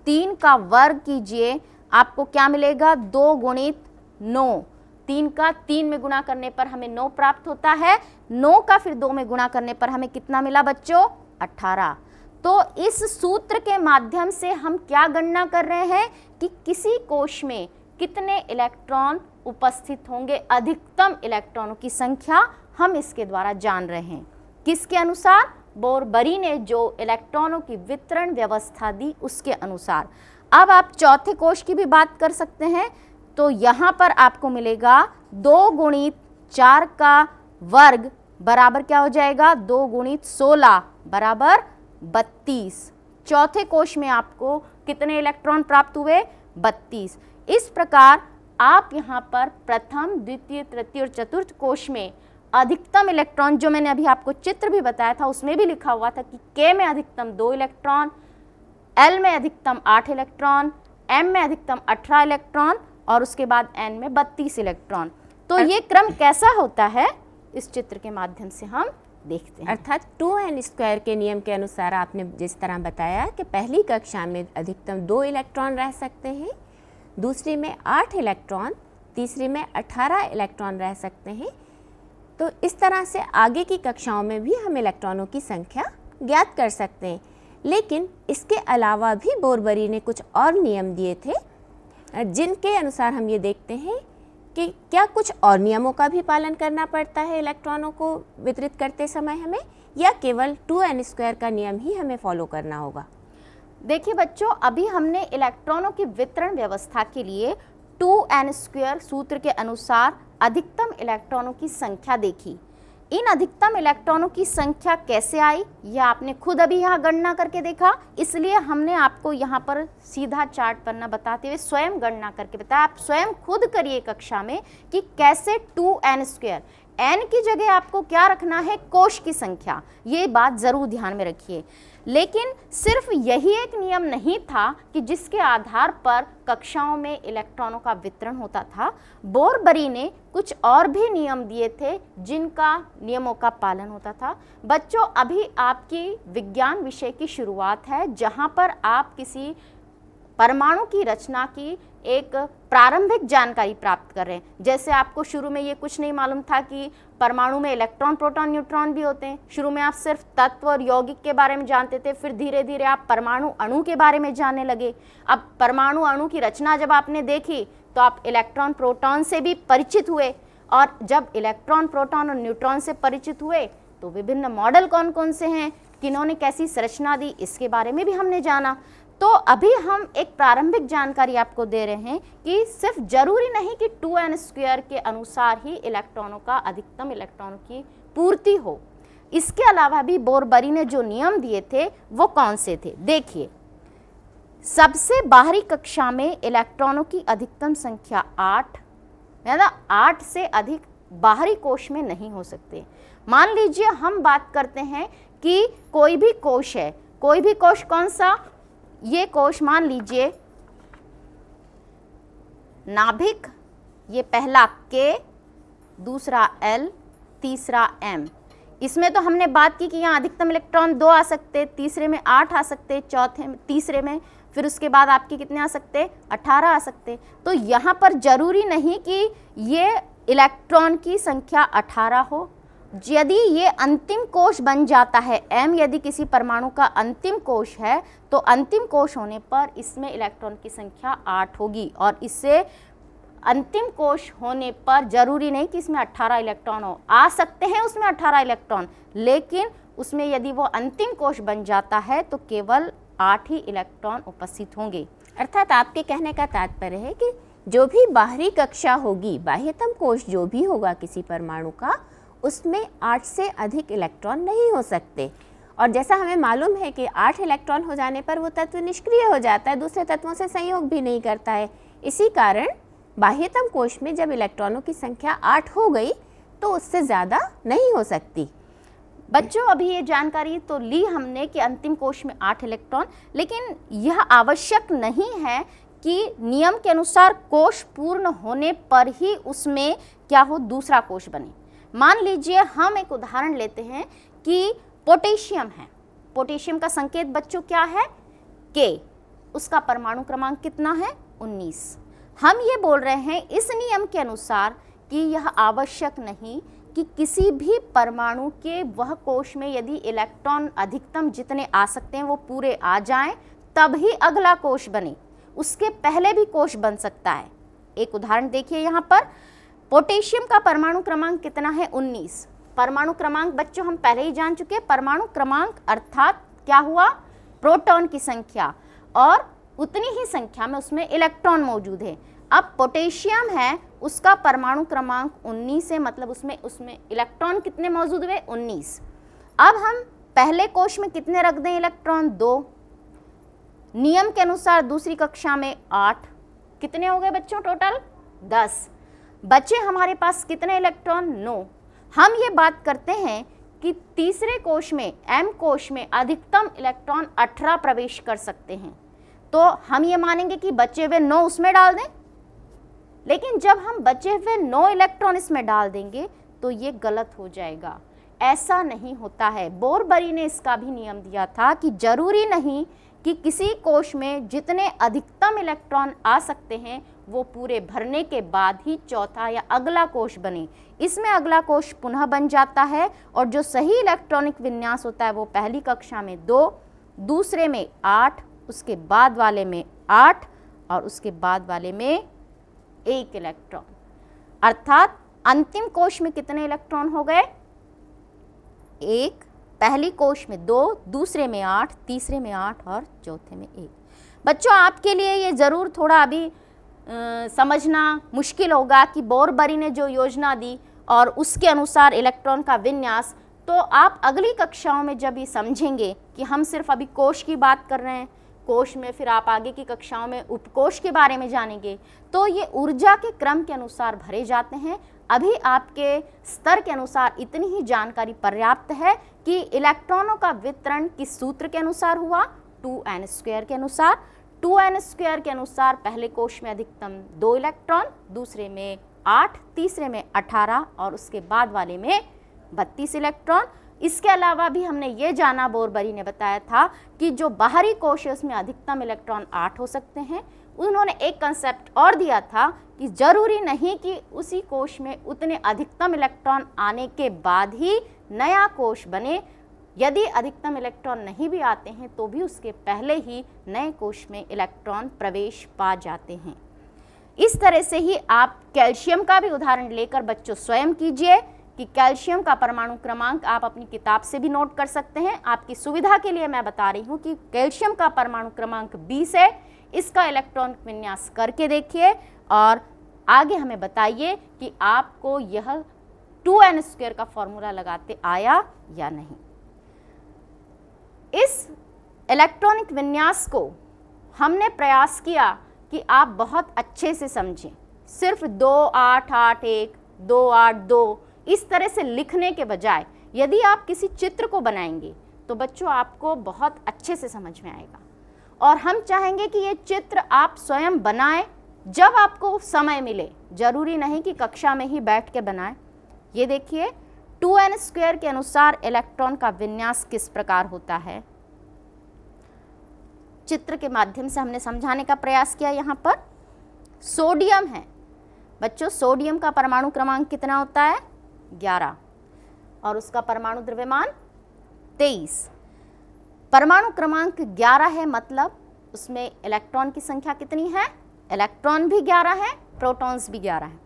S2: 3 का वर्ग कीजिए, आपको क्या मिलेगा, 2 गुणित 9। 3 का 3 में गुणा करने पर हमें 9 प्राप्त होता है। 9 का फिर 2 में गुणा करने पर हमें कितना मिला बच्चों, 18। तो इस सूत्र के माध्यम से हम क्या गणना कर रहे हैं कि किसी कोश में कितने इलेक्ट्रॉन उपस्थित होंगे, अधिकतम इलेक्ट्रॉनों की संख्या हम इसके द्वारा जान रहे हैं। किसके अनुसार, बोरबरी ने जो इलेक्ट्रॉनों की वितरण व्यवस्था दी उसके अनुसार। अब आप चौथे कोश की भी बात कर सकते हैं, तो यहाँ पर आपको मिलेगा 2 गुणित 4 का वर्ग बराबर क्या हो जाएगा, 2 गुणित 16 बराबर 32। चौथे कोश में आपको कितने इलेक्ट्रॉन प्राप्त हुए, 32। इस प्रकार आप यहाँ पर प्रथम, द्वितीय, तृतीय और चतुर्थ कोश में अधिकतम इलेक्ट्रॉन, जो मैंने अभी आपको चित्र भी बताया था उसमें भी लिखा हुआ था कि K में अधिकतम 2 इलेक्ट्रॉन, L में अधिकतम 8 इलेक्ट्रॉन, M में अधिकतम 18 इलेक्ट्रॉन और उसके बाद N में 32 इलेक्ट्रॉन। तो ये क्रम कैसा होता है, इस चित्र के माध्यम से हम देखते हैं।
S1: अर्थात 2n² के नियम के अनुसार आपने जिस तरह बताया कि पहली कक्षा में अधिकतम 2 इलेक्ट्रॉन रह सकते हैं, दूसरी में 8 इलेक्ट्रॉन, तीसरी में 18 इलेक्ट्रॉन रह सकते हैं, तो इस तरह से आगे की कक्षाओं में भी हम इलेक्ट्रॉनों की संख्या ज्ञात कर सकते हैं। लेकिन इसके अलावा भी बोरबरी ने कुछ और नियम दिए थे, जिनके अनुसार हम ये देखते हैं कि क्या कुछ और नियमों का भी पालन करना पड़ता है इलेक्ट्रॉनों को वितरित करते समय हमें, या केवल 2n² का नियम ही हमें फॉलो करना होगा।
S2: देखिए बच्चों, अभी हमने इलेक्ट्रॉनों की वितरण व्यवस्था के लिए 2n² सूत्र के अनुसार अधिकतम इलेक्ट्रॉनों की संख्या देखी। इन अधिकतम इलेक्ट्रॉनों की संख्या कैसे आई, यह आपने खुद अभी यहाँ गणना करके देखा, इसलिए हमने आपको यहाँ पर सीधा चार्ट पर न बताते हुए स्वयं गणना करके बताया। आप स्वयं खुद करिए कक्षा में कि कैसे 2n²। n की जगह आपको क्या रखना है, कोश की संख्या। ये बात ज़रूर ध्यान में रखिए। लेकिन सिर्फ यही एक नियम नहीं था कि जिसके आधार पर कक्षाओं में इलेक्ट्रॉनों का वितरण होता था। बोरबरी ने कुछ और भी नियम दिए थे जिनका नियमों का पालन होता था। बच्चों, अभी आपकी विज्ञान विषय की शुरुआत है, जहाँ पर आप किसी परमाणु की रचना की एक प्रारंभिक जानकारी प्राप्त कर रहे हैं। जैसे आपको शुरू में ये कुछ नहीं मालूम था कि परमाणु में इलेक्ट्रॉन, प्रोटॉन, न्यूट्रॉन भी होते हैं। शुरू में आप सिर्फ तत्व और यौगिक के बारे में जानते थे, फिर धीरे धीरे आप परमाणु अणु के बारे में जानने लगे। अब परमाणु अणु की रचना जब आपने देखी तो आप इलेक्ट्रॉन, प्रोटॉन से भी परिचित हुए, और जब इलेक्ट्रॉन, प्रोटॉन और न्यूट्रॉन से परिचित हुए तो विभिन्न मॉडल कौन कौन से हैं, किन्होंने कैसी संरचना दी, इसके बारे में भी हमने जाना। तो अभी हम एक प्रारंभिक जानकारी आपको दे रहे हैं कि सिर्फ जरूरी नहीं कि 2n² के अनुसार ही इलेक्ट्रॉनों का, अधिकतम इलेक्ट्रॉनों की पूर्ति हो। इसके अलावा भी बोरबरी ने जो नियम दिए थे वो कौन से थे, देखिए। सबसे बाहरी कक्षा में इलेक्ट्रॉनों की अधिकतम संख्या 8, है ना, 8 से अधिक बाहरी कोश में नहीं हो सकते। मान लीजिए हम बात करते हैं कि कोई भी कोश है, कोई भी कोश कौन सा, ये कोश मान लीजिए नाभिक, ये पहला K, दूसरा L, तीसरा M। इसमें तो हमने बात की कि यहाँ अधिकतम इलेक्ट्रॉन 2 आ सकते, तीसरे में 8 आ सकते, तीसरे में फिर उसके बाद आपके कितने आ सकते, 18 आ सकते। तो यहाँ पर जरूरी नहीं कि ये इलेक्ट्रॉन की संख्या 18 हो। यदि ये अंतिम कोश बन जाता है, M यदि किसी परमाणु का अंतिम कोश है, तो अंतिम कोश होने पर इसमें इलेक्ट्रॉन की संख्या 8 होगी, और इससे अंतिम कोश होने पर जरूरी नहीं कि इसमें 18 इलेक्ट्रॉन हो, आ सकते हैं उसमें 18 इलेक्ट्रॉन, लेकिन उसमें यदि वो अंतिम कोश बन जाता है तो केवल 8 ही इलेक्ट्रॉन उपस्थित होंगे।
S3: अर्थात आपके कहने का तात्पर्य है कि जो भी बाहरी कक्षा होगी, बाह्यतम कोश जो भी होगा किसी परमाणु का, उसमें 8 से अधिक इलेक्ट्रॉन नहीं हो सकते। और जैसा हमें मालूम है कि 8 इलेक्ट्रॉन हो जाने पर वो तत्व निष्क्रिय हो जाता है, दूसरे तत्वों से संयोग भी नहीं करता है। इसी कारण बाह्यतम कोश में जब इलेक्ट्रॉनों की संख्या 8 हो गई तो उससे ज़्यादा नहीं हो सकती।
S2: बच्चों, अभी ये जानकारी तो ली हमने कि अंतिम कोश में 8 इलेक्ट्रॉन, लेकिन यह आवश्यक नहीं है कि नियम के अनुसार कोश पूर्ण होने पर ही उसमें क्या हो, दूसरा कोश बने। मान लीजिए हम एक उदाहरण लेते हैं कि पोटेशियम है। पोटेशियम का संकेत बच्चों क्या है, K। उसका परमाणु क्रमांक कितना है, 19। हम ये बोल रहे हैं इस नियम के अनुसार कि यह आवश्यक नहीं कि किसी भी परमाणु के वह कोश में यदि इलेक्ट्रॉन अधिकतम जितने आ सकते हैं वो पूरे आ जाएं तब ही अगला कोश बने, उसके पहले भी कोश बन सकता है। एक उदाहरण देखिए, यहाँ पर पोटेशियम का परमाणु क्रमांक कितना है, 19। परमाणु क्रमांक बच्चों हम पहले ही जान चुके हैं। परमाणु क्रमांक अर्थात क्या हुआ, प्रोटॉन की संख्या, और उतनी ही संख्या में उसमें इलेक्ट्रॉन मौजूद है। अब पोटेशियम है, उसका परमाणु क्रमांक 19 है, मतलब उसमें इलेक्ट्रॉन कितने मौजूद हुए, 19। अब हम पहले कोश में कितने रख दें इलेक्ट्रॉन, 2। नियम के अनुसार दूसरी कक्षा में 8, कितने हो गए बच्चों टोटल, 10। बचे हमारे पास कितने इलेक्ट्रॉन, 9। हम ये बात करते हैं कि तीसरे कोश में, M कोश में अधिकतम इलेक्ट्रॉन 18 प्रवेश कर सकते हैं, तो हम ये मानेंगे कि बचे हुए 9 उसमें डाल दें। लेकिन जब हम बचे हुए 9 इलेक्ट्रॉन इसमें डाल देंगे तो ये गलत हो जाएगा, ऐसा नहीं होता है। बोरबरी ने इसका भी नियम दिया था कि जरूरी नहीं कि किसी कोश में जितने अधिकतम इलेक्ट्रॉन आ सकते हैं वो पूरे भरने के बाद ही चौथा या अगला कोश बने। इसमें अगला कोश पुनः बन जाता है, और जो सही इलेक्ट्रॉनिक विन्यास होता है वो पहली कक्षा में 2, दूसरे में 8, उसके बाद वाले में 8 और उसके बाद वाले में 1 इलेक्ट्रॉन। अर्थात अंतिम कोश में कितने इलेक्ट्रॉन हो गए, 1, पहली कोश में 2, दूसरे में 8, तीसरे में 8 और चौथे में 1। बच्चों, आपके लिए ये ज़रूर थोड़ा अभी समझना मुश्किल होगा कि बोरबरी ने जो योजना दी और उसके अनुसार इलेक्ट्रॉन का विन्यास, तो आप अगली कक्षाओं में जब ये समझेंगे कि हम सिर्फ अभी कोश की बात कर रहे हैं, कोश में फिर आप आगे की कक्षाओं में उपकोश के बारे में जानेंगे, तो ये ऊर्जा के क्रम के अनुसार भरे जाते हैं। अभी आपके स्तर के अनुसार इतनी ही जानकारी पर्याप्त है कि इलेक्ट्रॉनों का वितरण किस सूत्र के अनुसार हुआ, 2n² के अनुसार। 2n² के अनुसार पहले कोश में अधिकतम 2 इलेक्ट्रॉन, दूसरे में 8, तीसरे में 18 और उसके बाद वाले में 32 इलेक्ट्रॉन। इसके अलावा भी हमने ये जाना, बोरबरी ने बताया था कि जो बाहरी कोश है उसमें अधिकतम इलेक्ट्रॉन 8 हो सकते हैं। उन्होंने एक कंसेप्ट और दिया था कि जरूरी नहीं कि उसी कोश में उतने अधिकतम इलेक्ट्रॉन आने के बाद ही नया कोश बने, यदि अधिकतम इलेक्ट्रॉन नहीं भी आते हैं तो भी उसके पहले ही नए कोश में इलेक्ट्रॉन प्रवेश पा जाते हैं। इस तरह से ही आप कैल्शियम का भी उदाहरण लेकर बच्चों स्वयं कीजिए कि कैल्शियम का परमाणु क्रमांक आप अपनी किताब से भी नोट कर सकते हैं। आपकी सुविधा के लिए मैं बता रही हूँ कि कैल्शियम का परमाणु क्रमांक 20 है। इसका इलेक्ट्रॉन विन्यास करके देखिए और आगे हमें बताइए कि आपको यह 2n² का फॉर्मूला लगाते आया या नहीं। इस इलेक्ट्रॉनिक विन्यास को हमने प्रयास किया कि आप बहुत अच्छे से समझें। सिर्फ 2 8 8 1 2 8 2 इस तरह से लिखने के बजाय यदि आप किसी चित्र को बनाएंगे तो बच्चों आपको बहुत अच्छे से समझ में आएगा। और हम चाहेंगे कि ये चित्र आप स्वयं बनाएं जब आपको समय मिले, जरूरी नहीं कि कक्षा में ही बैठ के बनाएं। ये देखिए 2n² के अनुसार इलेक्ट्रॉन का विन्यास किस प्रकार होता है, चित्र के माध्यम से हमने समझाने का प्रयास किया। यहाँ पर सोडियम है बच्चों, सोडियम का परमाणु क्रमांक कितना होता है, 11 और उसका परमाणु द्रव्यमान 23। परमाणु क्रमांक 11 है मतलब उसमें इलेक्ट्रॉन की संख्या कितनी है, इलेक्ट्रॉन भी 11 है, प्रोटॉन्स भी 11 है।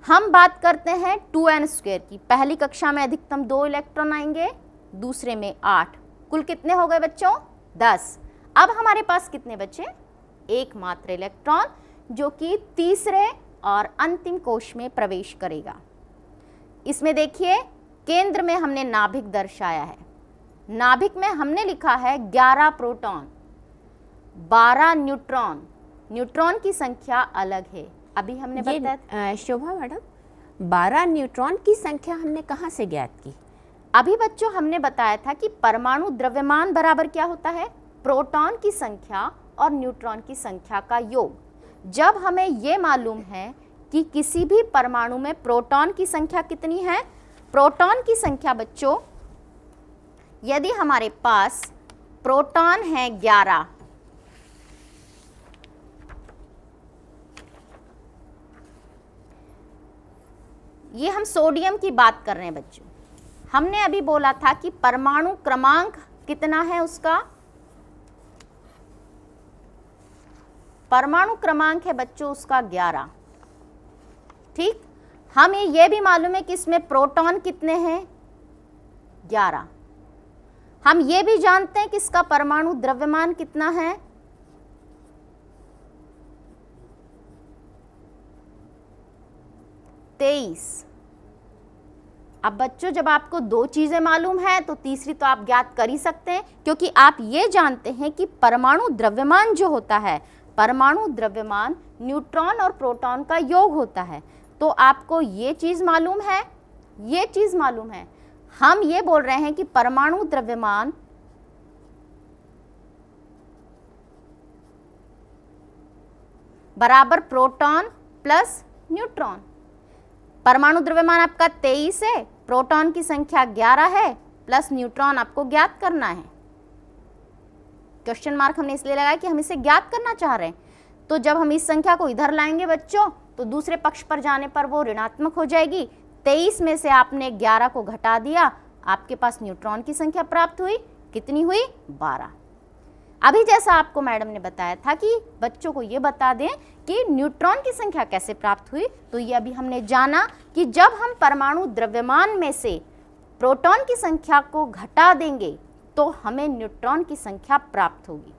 S2: हम बात करते हैं 2n² की। पहली कक्षा में अधिकतम 2 इलेक्ट्रॉन आएंगे, दूसरे में 8, कुल कितने हो गए बच्चों, 10। अब हमारे पास कितने बचे, एकमात्र इलेक्ट्रॉन जो कि तीसरे और अंतिम कोश में प्रवेश करेगा। इसमें देखिए केंद्र में हमने नाभिक दर्शाया है। नाभिक में हमने लिखा है 11 प्रोटॉन 12 न्यूट्रॉन। न्यूट्रॉन की संख्या अलग है, अभी हमने बताया।
S3: शोभा मैडम, 12 न्यूट्रॉन की संख्या हमने कहाँ से ज्ञात की?
S2: अभी बच्चों हमने बताया था कि परमाणु द्रव्यमान बराबर क्या होता है, प्रोटॉन की संख्या और न्यूट्रॉन की संख्या का योग। जब हमें ये मालूम है कि किसी भी परमाणु में प्रोटॉन की संख्या कितनी है, प्रोटॉन की संख्या बच्चों, यदि हमारे पास प्रोटॉन है 11, ये हम सोडियम की बात कर रहे हैं बच्चों। हमने अभी बोला था कि परमाणु क्रमांक कितना है उसका, परमाणु क्रमांक है बच्चों उसका 11। ठीक, हमें यह भी मालूम है कि इसमें प्रोटॉन कितने हैं, 11। हम ये भी जानते हैं कि इसका परमाणु द्रव्यमान कितना है, 23। अब बच्चों जब आपको 2 चीजें मालूम है तो तीसरी तो आप ज्ञात कर ही सकते हैं, क्योंकि आप ये जानते हैं कि परमाणु द्रव्यमान जो होता है, परमाणु द्रव्यमान न्यूट्रॉन और प्रोटॉन का योग होता है। तो आपको ये चीज मालूम है, ये चीज मालूम है। हम ये बोल रहे हैं कि परमाणु द्रव्यमान बराबर प्रोटॉन प्लस न्यूट्रॉन। परमाणु द्रव्यमान आपका 23 है, प्रोटॉन की संख्या 11 है, प्लस न्यूट्रॉन आपको ज्ञात करना है। क्वेश्चन मार्क हमने इसलिए लगाया कि हम इसे ज्ञात करना चाह रहे हैं। तो जब हम इस संख्या को इधर लाएंगे बच्चों तो दूसरे पक्ष पर जाने पर वो ऋणात्मक हो जाएगी। 23 में से आपने 11 को घटा दिया, आपके पास न्यूट्रॉन की संख्या प्राप्त हुई, कितनी हुई, 12। अभी जैसा आपको मैडम ने बताया था कि बच्चों को ये बता दें कि न्यूट्रॉन की संख्या कैसे प्राप्त हुई, तो ये अभी हमने जाना कि जब हम परमाणु द्रव्यमान में से प्रोटॉन की संख्या को घटा देंगे तो हमें न्यूट्रॉन की संख्या प्राप्त होगी।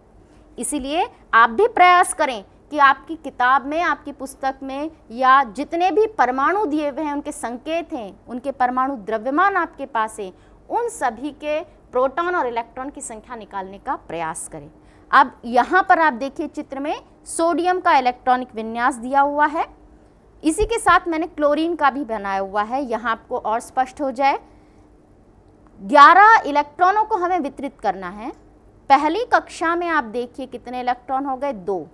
S2: इसीलिए आप भी प्रयास करें कि आपकी किताब में, आपकी पुस्तक में या जितने भी परमाणु दिए हुए हैं उनके संकेत हैं, उनके परमाणु द्रव्यमान आपके पास है, उन सभी के प्रोटॉन और इलेक्ट्रॉन की संख्या निकालने का प्रयास करें। अब यहाँ पर आप देखिए चित्र में सोडियम का इलेक्ट्रॉनिक विन्यास दिया हुआ है। इसी के साथ मैंने क्लोरीन का भी बनाया हुआ है, यहाँ आपको और स्पष्ट हो जाए। 11 इलेक्ट्रॉनों को हमें वितरित करना है। पहली कक्षा में आप देखिए कितने इलेक्ट्रॉन हो गए, 2।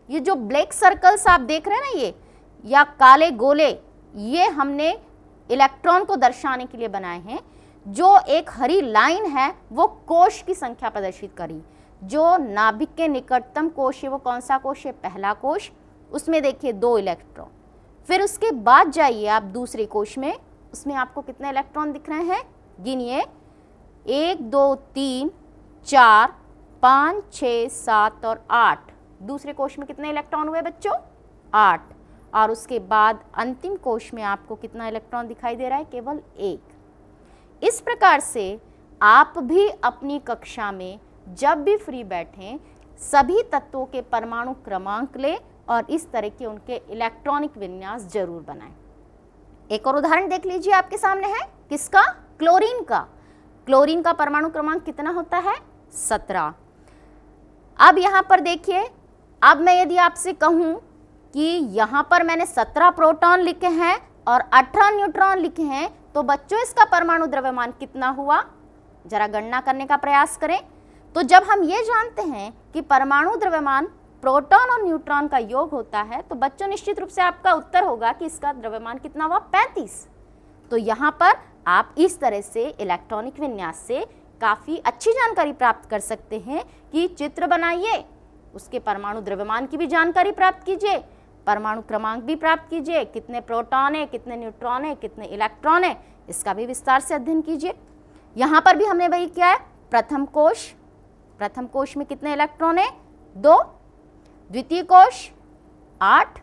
S2: ये जो ब्लैक सर्कल्स आप देख रहे हैं ना, ये या काले गोले, ये हमने इलेक्ट्रॉन को दर्शाने के लिए बनाए हैं। जो एक हरी लाइन है वो कोश की संख्या प्रदर्शित करी। जो नाभिक के निकटतम कोश है वो कौन सा कोश है, पहला कोश, उसमें देखिए 2 इलेक्ट्रॉन। फिर उसके बाद जाइए आप दूसरे कोश में, उसमें आपको कितने इलेक्ट्रॉन दिख रहे हैं, गिनिए, 1 2 3 4 5 6 7 और 8। दूसरे कोश में कितने इलेक्ट्रॉन हुए बच्चों, 8। और उसके बाद अंतिम कोश में आपको कितना इलेक्ट्रॉन दिखाई दे रहा है, केवल 1। इस प्रकार से आप भी अपनी कक्षा में जब भी फ्री बैठें सभी तत्वों के परमाणु क्रमांक लें और इस तरह के उनके इलेक्ट्रॉनिक विन्यास जरूर बनाएं। एक और उदाहरण देख लीजिए, आपके सामने है किसका, क्लोरीन का। क्लोरीन का परमाणु क्रमांक कितना होता है, 17। अब यहाँ पर देखिए, अब मैं यदि आपसे कहूँ कि यहाँ पर मैंने 17 प्रोटॉन लिखे हैं और 18 न्यूट्रॉन लिखे हैं, तो बच्चों इसका परमाणु द्रव्यमान कितना हुआ, जरा गणना करने का प्रयास करें। तो जब हम ये जानते हैं कि परमाणु द्रव्यमान प्रोटॉन और न्यूट्रॉन का योग होता है, तो बच्चों निश्चित रूप से आपका उत्तर होगा कि इसका द्रव्यमान कितना हुआ, 35। तो यहाँ पर आप इस तरह से इलेक्ट्रॉनिक विन्यास से काफ़ी अच्छी जानकारी प्राप्त कर सकते हैं कि चित्र बनाइए, उसके परमाणु द्रव्यमान की भी जानकारी प्राप्त कीजिए, परमाणु क्रमांक भी प्राप्त कीजिए, कितने प्रोटॉन है, कितने न्यूट्रॉन है, कितने इलेक्ट्रॉन है, इसका भी विस्तार से अध्ययन कीजिए। यहाँ पर भी हमने वही किया है, प्रथम कोश में कितने इलेक्ट्रॉन है, 2, द्वितीय कोश 8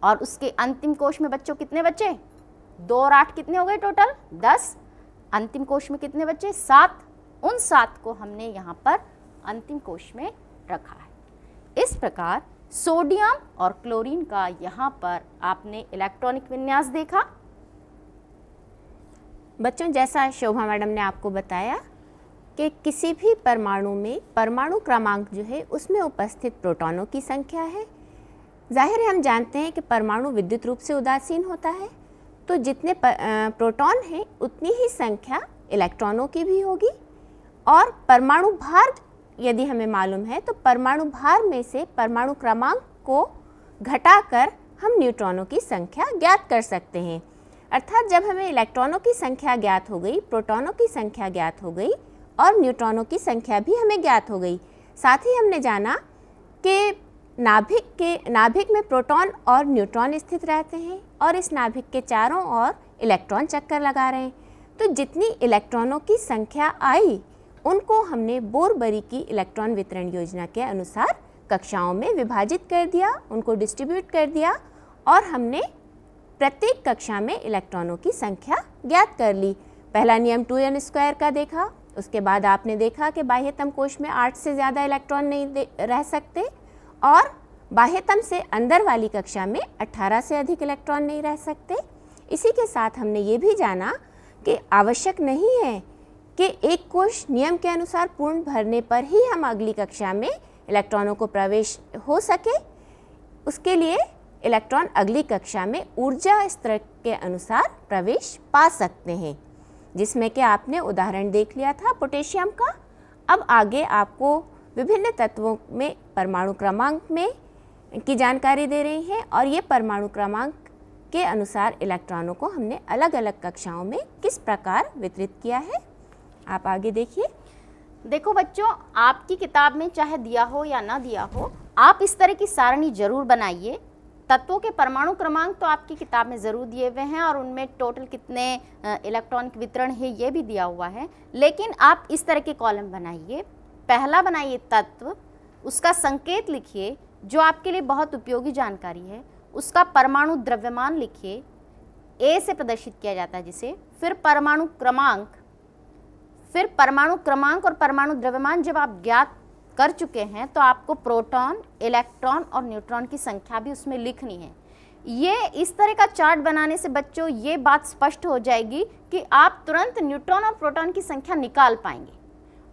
S2: और उसके अंतिम कोश में बच्चों कितने बचे, 2 और 8 कितने हो गए टोटल, 10। अंतिम कोश में कितने बचे, 7। उन 7 को हमने यहाँ पर अंतिम कोश में रखा है। इस प्रकार सोडियम और क्लोरीन का यहाँ पर आपने इलेक्ट्रॉनिक विन्यास देखा।
S3: बच्चों, जैसा शोभा मैडम ने आपको बताया कि किसी भी परमाणु में परमाणु क्रमांक जो है उसमें उपस्थित प्रोटॉनों की संख्या है। जाहिर है हम जानते हैं कि परमाणु विद्युत रूप से उदासीन होता है, तो जितने प्रोटॉन हैं उतनी ही संख्या इलेक्ट्रॉनों की भी होगी। और परमाणु भार यदि हमें मालूम है तो परमाणु भार में से परमाणु क्रमांक को घटाकर हम न्यूट्रॉनों की संख्या ज्ञात कर सकते हैं। अर्थात जब हमें इलेक्ट्रॉनों की संख्या ज्ञात हो गई, प्रोटॉनों की संख्या ज्ञात हो गई और न्यूट्रॉनों की संख्या भी हमें ज्ञात हो गई, साथ ही हमने जाना कि नाभिक में प्रोटॉन और न्यूट्रॉन स्थित रहते हैं और इस नाभिक के चारों ओर इलेक्ट्रॉन चक्कर लगा रहे हैं। तो जितनी इलेक्ट्रॉनों की संख्या आई उनको हमने बोर-बरी की इलेक्ट्रॉन वितरण योजना के अनुसार कक्षाओं में विभाजित कर दिया, उनको डिस्ट्रीब्यूट कर दिया और हमने प्रत्येक कक्षा में इलेक्ट्रॉनों की संख्या ज्ञात कर ली। पहला नियम 2n² का देखा, उसके बाद आपने देखा कि बाह्यतम कोश में 8 से ज़्यादा इलेक्ट्रॉन नहीं रह सकते और बाह्यतम से अंदर वाली कक्षा में 18 से अधिक इलेक्ट्रॉन नहीं रह सकते। इसी के साथ हमने ये भी जाना कि आवश्यक नहीं है कि एक कोश नियम के अनुसार पूर्ण भरने पर ही हम अगली कक्षा में इलेक्ट्रॉनों को प्रवेश हो सके। उसके लिए इलेक्ट्रॉन अगली कक्षा में ऊर्जा स्तर के अनुसार प्रवेश पा सकते हैं, जिसमें कि आपने उदाहरण देख लिया था पोटेशियम का। अब आगे आपको विभिन्न तत्वों में परमाणु क्रमांक में की जानकारी दे रही हैं और ये परमाणु क्रमांक के अनुसार इलेक्ट्रॉनों को हमने अलग अलग कक्षाओं में किस प्रकार वितरित किया है। आप आगे देखिए।
S2: देखो बच्चों, आपकी किताब में चाहे दिया हो या ना दिया हो, आप इस तरह की सारणी जरूर बनाइए। तत्वों के परमाणु क्रमांक तो आपकी किताब में ज़रूर दिए हुए हैं और उनमें टोटल कितने इलेक्ट्रॉनिक वितरण है ये भी दिया हुआ है, लेकिन आप इस तरह के कॉलम बनाइए। पहला बनाइए तत्व, उसका संकेत लिखिए जो आपके लिए बहुत उपयोगी जानकारी है, उसका परमाणु द्रव्यमान लिखिए, ए से प्रदर्शित किया जाता है जिसे, फिर परमाणु क्रमांक और परमाणु द्रव्यमान जब आप ज्ञात कर चुके हैं तो आपको प्रोटॉन, इलेक्ट्रॉन और न्यूट्रॉन की संख्या भी उसमें लिखनी है। ये इस तरह का चार्ट बनाने से बच्चों ये बात स्पष्ट हो जाएगी कि आप तुरंत न्यूट्रॉन और प्रोटॉन की संख्या निकाल पाएंगे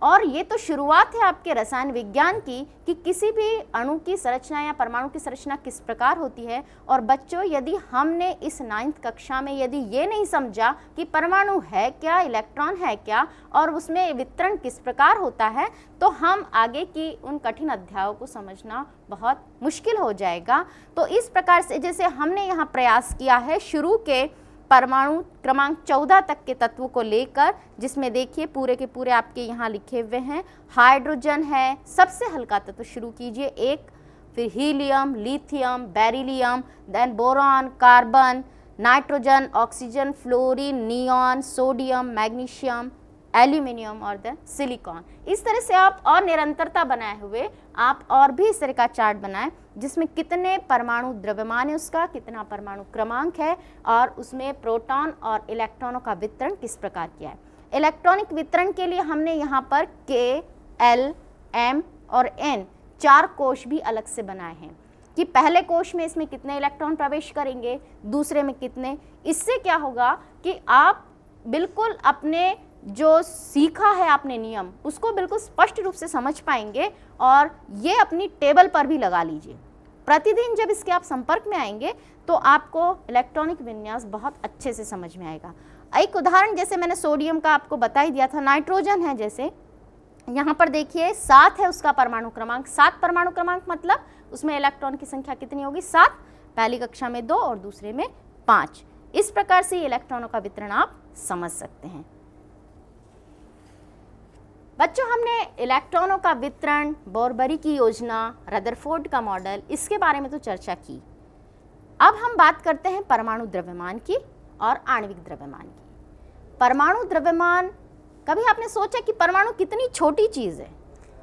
S2: और ये तो शुरुआत है आपके रसायन विज्ञान की कि किसी भी अणु की संरचना या परमाणु की संरचना किस प्रकार होती है। और बच्चों, यदि हमने इस 9th कक्षा में यदि ये नहीं समझा कि परमाणु है क्या, इलेक्ट्रॉन है क्या और उसमें वितरण किस प्रकार होता है, तो हम आगे की उन कठिन अध्यायों को समझना बहुत मुश्किल हो जाएगा। तो इस प्रकार से जैसे हमने यहाँ प्रयास किया है शुरू के परमाणु क्रमांक 14 तक के तत्वों को लेकर, जिसमें देखिए पूरे के पूरे आपके यहाँ लिखे हुए हैं। हाइड्रोजन है सबसे हल्का तत्व, शुरू कीजिए 1, फिर helium, lithium, beryllium, then boron, carbon, nitrogen, oxygen, fluorine, neon, sodium, magnesium, aluminium और देन सिलिकॉन। इस तरह से आप और निरंतरता बनाए हुए आप और भी इस तरह का चार्ट बनाएं जिसमें कितने परमाणु द्रव्यमान है, उसका कितना परमाणु क्रमांक है और उसमें प्रोटॉन और इलेक्ट्रॉनों का वितरण किस प्रकार किया है। इलेक्ट्रॉनिक वितरण के लिए हमने यहाँ पर K, L, M और N 4 कोश भी अलग से बनाए हैं कि पहले कोश में इसमें कितने इलेक्ट्रॉन प्रवेश करेंगे, दूसरे में कितने। इससे क्या होगा कि आप बिल्कुल अपने जो सीखा है आपने नियम उसको बिल्कुल स्पष्ट रूप से समझ पाएंगे और ये अपनी टेबल पर भी लगा लीजिए। प्रतिदिन जब इसके आप संपर्क में आएंगे तो आपको इलेक्ट्रॉनिक विन्यास बहुत अच्छे से समझ में आएगा। एक उदाहरण जैसे मैंने सोडियम का आपको बता ही दिया था, नाइट्रोजन है जैसे यहाँ पर देखिए 7 है उसका परमाणु क्रमांक। 7 परमाणु क्रमांक मतलब उसमें इलेक्ट्रॉन की संख्या कितनी होगी, 7। पहली कक्षा में 2 और दूसरे में 5। इस प्रकार से इलेक्ट्रॉनों का वितरण आप समझ सकते हैं। बच्चों, हमने इलेक्ट्रॉनों का वितरण, बोरबरी की योजना, रदरफोर्ड का मॉडल, इसके बारे में तो चर्चा की। अब हम बात करते हैं परमाणु द्रव्यमान की और आणविक द्रव्यमान की। परमाणु द्रव्यमान, कभी आपने सोचा कि परमाणु कितनी छोटी चीज़ है?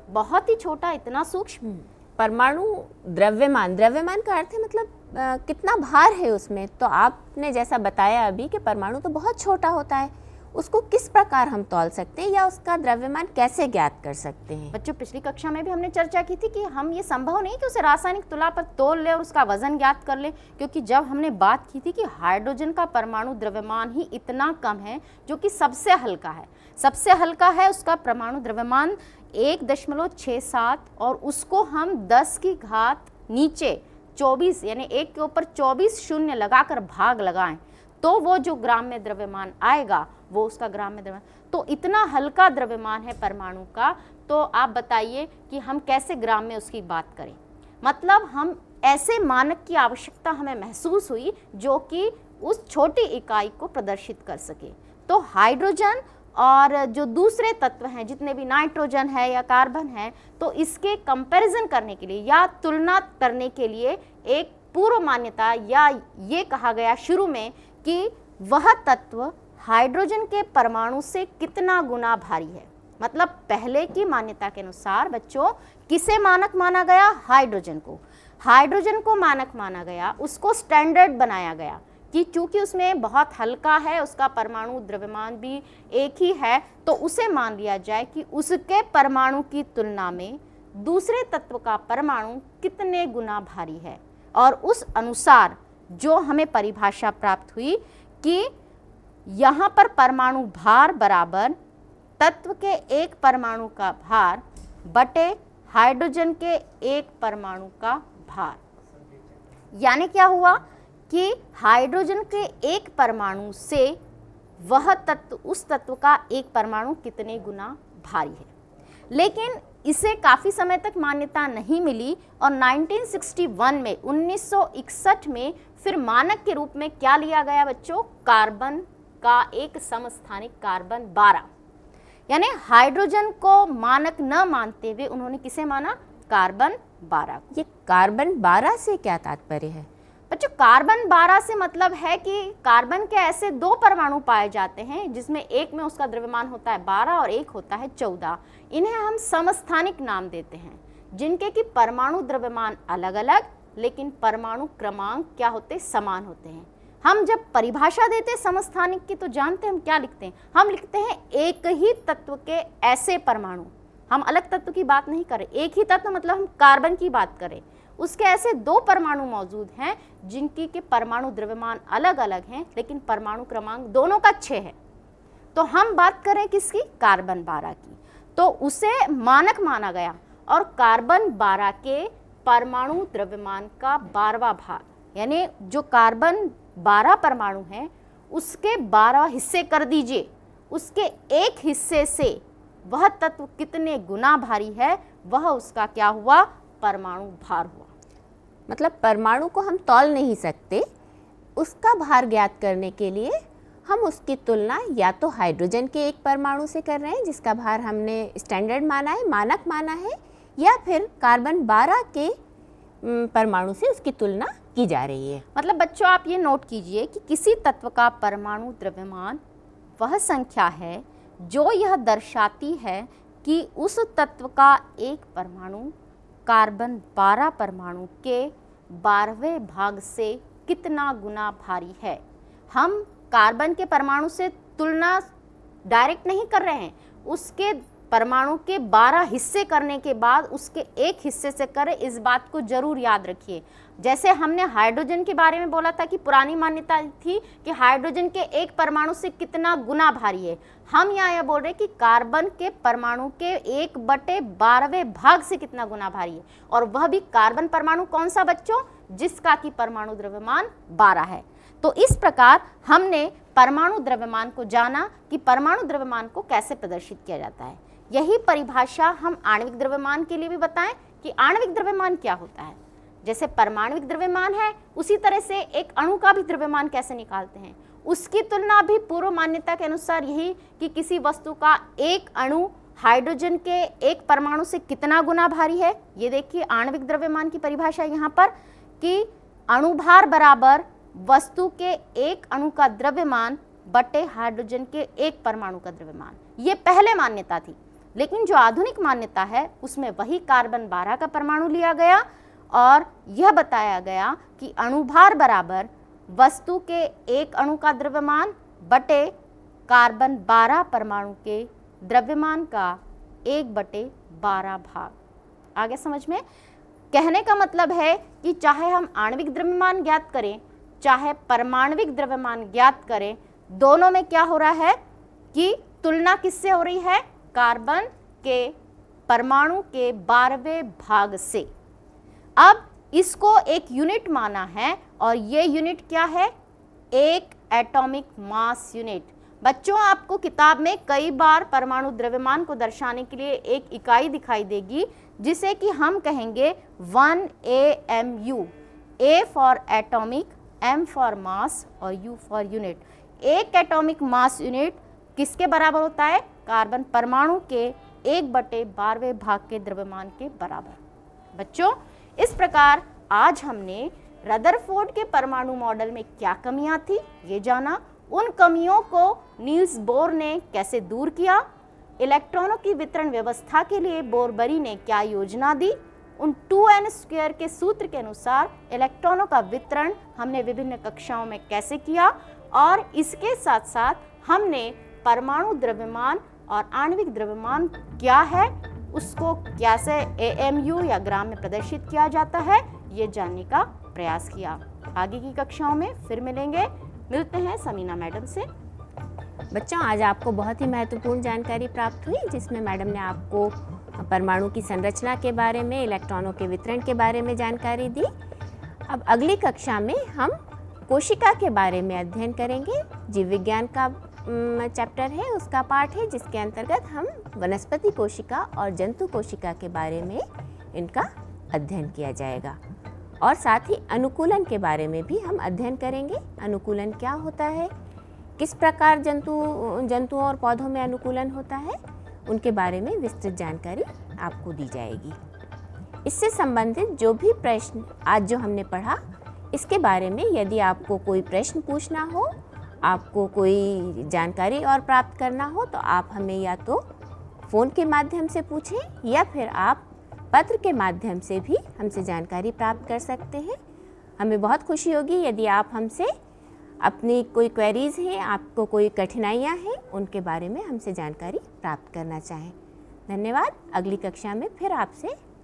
S2: बहुत ही छोटा, इतना सूक्ष्म।
S3: परमाणु द्रव्यमान, द्रव्यमान का अर्थ है मतलब कितना भार है उसमें। तो आपने जैसा बताया अभी कि परमाणु तो बहुत छोटा होता है, उसको किस प्रकार हम तौल सकते हैं या उसका द्रव्यमान कैसे ज्ञात कर सकते हैं?
S2: बच्चों, पिछली कक्षा में भी हमने चर्चा की थी कि हम ये संभव नहीं कि उसे रासायनिक तुला पर तोल ले और उसका वजन ज्ञात कर ले, क्योंकि जब हमने बात की थी कि हाइड्रोजन का परमाणु द्रव्यमान ही इतना कम है जो कि सबसे हल्का है। सबसे हल्का है उसका परमाणु द्रव्यमान 1.67 और उसको हम 10 की घात नीचे 24 यानी 1 के ऊपर 24 शून्य लगाकर भाग लगाएं तो वो जो ग्राम में द्रव्यमान आएगा वो उसका ग्राम में द्रव्यमान। तो इतना हल्का द्रव्यमान है परमाणु का, तो आप बताइए कि हम कैसे ग्राम में उसकी बात करें। मतलब हम ऐसे मानक की आवश्यकता हमें महसूस हुई जो कि उस छोटी इकाई को प्रदर्शित कर सके। तो हाइड्रोजन और जो दूसरे तत्व हैं, जितने भी नाइट्रोजन है या कार्बन है, तो इसके कंपैरिजन करने के लिए या तुलना करने के लिए एक पूर्व मान्यता या ये कहा गया शुरू में कि वह तत्व हाइड्रोजन के परमाणु से कितना गुना भारी है। मतलब पहले की मान्यता के अनुसार बच्चों किसे मानक माना गया? हाइड्रोजन को। हाइड्रोजन को मानक माना गया, उसको स्टैंडर्ड बनाया गया कि चूंकि उसमें बहुत हल्का है, उसका परमाणु द्रव्यमान भी एक ही है, तो उसे मान लिया जाए कि उसके परमाणु की तुलना में दूसरे तत्व का परमाणु कितने गुना भारी है। और उस अनुसार जो हमें परिभाषा प्राप्त हुई कि यहाँ पर परमाणु भार बराबर तत्व के एक परमाणु का भार बटे हाइड्रोजन के एक परमाणु का भार। यानी क्या हुआ कि हाइड्रोजन के एक परमाणु से वह तत्व, उस तत्व का एक परमाणु कितने गुना भारी है। लेकिन इसे काफ़ी समय तक मान्यता नहीं मिली और 1961 में 1961 में फिर मानक के रूप में क्या लिया गया बच्चों? कार्बन का एक समस्थानिक कार्बन 12। यानी हाइड्रोजन को मानक न मानते हुए उन्होंने किसे माना? कार्बन 12।
S3: ये कार्बन 12 से क्या तात्पर्य है
S2: बच्चों? कार्बन 12 से मतलब है कि कार्बन के ऐसे 2 परमाणु पाए जाते हैं जिसमें एक में उसका द्रव्यमान होता है 12 और एक होता है 14। इन्हें हम समस्थानिक नाम देते हैं, जिनके कि परमाणु द्रव्यमान अलग अलग लेकिन परमाणु क्रमांक क्या होते? समान होते हैं। हम जब परिभाषा देते हैं समस्थानिक की तो जानते हैं हम क्या लिखते हैं? हम लिखते हैं एक ही तत्व के ऐसे परमाणु। हम अलग तत्व की बात नहीं करें, एक ही तत्व मतलब हम कार्बन की बात करें, उसके ऐसे 2 परमाणु मौजूद हैं जिनकी के परमाणु द्रव्यमान अलग अलग हैं लेकिन परमाणु क्रमांक दोनों का 6 है। तो हम बात करें किसकी? कार्बन 12 की। तो उसे मानक माना गया और कार्बन 12 के परमाणु द्रव्यमान का 12वां भाग, यानी जो कार्बन 12 परमाणु हैं उसके 12 हिस्से कर दीजिए, उसके एक हिस्से से वह तत्व कितने गुना भारी है वह उसका क्या हुआ, परमाणु भार हुआ।
S3: मतलब परमाणु को हम तौल नहीं सकते, उसका भार ज्ञात करने के लिए हम उसकी तुलना या तो हाइड्रोजन के एक परमाणु से कर रहे हैं जिसका भार हमने स्टैंडर्ड माना है, मानक माना है, या फिर कार्बन 12 के परमाणु से उसकी तुलना की जा रही है।
S2: मतलब बच्चों आप ये नोट कीजिए कि किसी तत्व का परमाणु द्रव्यमान वह संख्या है जो यह दर्शाती है कि उस तत्व का एक परमाणु कार्बन 12 परमाणु के 12वें भाग से कितना गुना भारी है। हम कार्बन के परमाणु से तुलना डायरेक्ट नहीं कर रहे हैं, उसके परमाणु के 12 हिस्से करने के बाद उसके एक हिस्से से करें, इस बात को जरूर याद रखिए। जैसे हमने हाइड्रोजन के बारे में बोला था कि पुरानी मान्यता थी कि हाइड्रोजन के एक परमाणु से कितना गुना भारी है, हम यहाँ यह बोल रहे हैं कि कार्बन के परमाणु के 1/12वें भाग से कितना गुना भारी है, और वह भी कार्बन परमाणु कौन सा बच्चों, जिसका कि परमाणु द्रव्यमान 12 है। तो इस प्रकार हमने परमाणु द्रव्यमान को जाना कि परमाणु द्रव्यमान को कैसे प्रदर्शित किया जाता है। यही परिभाषा हम आणविक द्रव्यमान के लिए भी बताएं कि आणविक द्रव्यमान क्या होता है। जैसे परमाणविक द्रव्यमान है उसी तरह से एक अणु का भी द्रव्यमान कैसे निकालते हैं, उसकी तुलना भी पूर्व मान्यता के अनुसार यही कि किसी वस्तु का एक अणु हाइड्रोजन के एक परमाणु से कितना गुना भारी है। ये देखिए आणविक द्रव्यमान की परिभाषा यहाँ पर कि अणुभार बराबर वस्तु के एक अणु का द्रव्यमान बटे हाइड्रोजन के एक परमाणु का द्रव्यमान। ये पहले मान्यता थी, लेकिन जो आधुनिक मान्यता है उसमें वही कार्बन 12 का परमाणु लिया गया और यह बताया गया कि अणुभार बराबर वस्तु के एक अणु का द्रव्यमान बटे कार्बन 12 परमाणु के द्रव्यमान का 1/12 भाग। आगे समझ में? कहने का मतलब है कि चाहे हम आणविक द्रव्यमान ज्ञात करें चाहे परमाणविक द्रव्यमान ज्ञात करें, दोनों में क्या हो रहा है कि तुलना किससे हो रही है, कार्बन के परमाणु के 12वें भाग से। अब इसको एक यूनिट माना है और ये यूनिट क्या है, एक एटॉमिक मास यूनिट। बच्चों आपको किताब में कई बार परमाणु द्रव्यमान को दर्शाने के लिए एक इकाई दिखाई देगी जिसे कि हम कहेंगे 1 AMU, A for atomic, M for mass और U फॉर यूनिट। एक एटॉमिक मास यूनिट किसके बराबर होता है, कार्बन परमाणु के 1/12वें भाग के द्रव्यमान के बराबर। बच्चों इस प्रकार आज हमने रदरफोर्ड के परमाणु मॉडल में क्या कमियां थी ये जाना, उन कमियों को नील्स बोर ने कैसे दूर किया, इलेक्ट्रॉनों की वितरण व्यवस्था के लिए बोरबरी ने क्या योजना दी, उन 2n² के सूत्र के अनुसार इलेक्ट्रॉनों का वितरण हमने विभिन्न कक्षाओं में कैसे किया, और इसके साथ साथ हमने परमाणु द्रव्यमान और आणविक द्रव्यमान क्या है उसको कैसे AMU या ग्राम में प्रदर्शित किया जाता है ये जानने का प्रयास किया। आगे की कक्षाओं में फिर मिलते हैं समीना मैडम से।
S3: बच्चों आज आपको बहुत ही महत्वपूर्ण जानकारी प्राप्त हुई जिसमें मैडम ने आपको परमाणु की संरचना के बारे में, इलेक्ट्रॉनों के वितरण के बारे में जानकारी दी। अब अगली कक्षा में हम कोशिका के बारे में अध्ययन करेंगे। जीव विज्ञान का चैप्टर है, उसका पाठ है जिसके अंतर्गत हम वनस्पति कोशिका और जंतु कोशिका के बारे में इनका अध्ययन किया जाएगा, और साथ ही अनुकूलन के बारे में भी हम अध्ययन करेंगे। अनुकूलन क्या होता है, किस प्रकार जंतुओं और पौधों में अनुकूलन होता है, उनके बारे में विस्तृत जानकारी आपको दी जाएगी। इससे संबंधित जो भी प्रश्न आज जो हमने पढ़ा इसके बारे में यदि आपको कोई प्रश्न पूछना हो, आपको कोई जानकारी और प्राप्त करना हो तो आप हमें या तो फ़ोन के माध्यम से पूछें या फिर आप पत्र के माध्यम से भी हमसे जानकारी प्राप्त कर सकते हैं। हमें बहुत खुशी होगी यदि आप हमसे अपनी कोई क्वेरीज़ हैं, आपको कोई कठिनाइयाँ हैं, उनके बारे में हमसे जानकारी प्राप्त करना चाहें। धन्यवाद। अगली कक्षा में फिर आपसे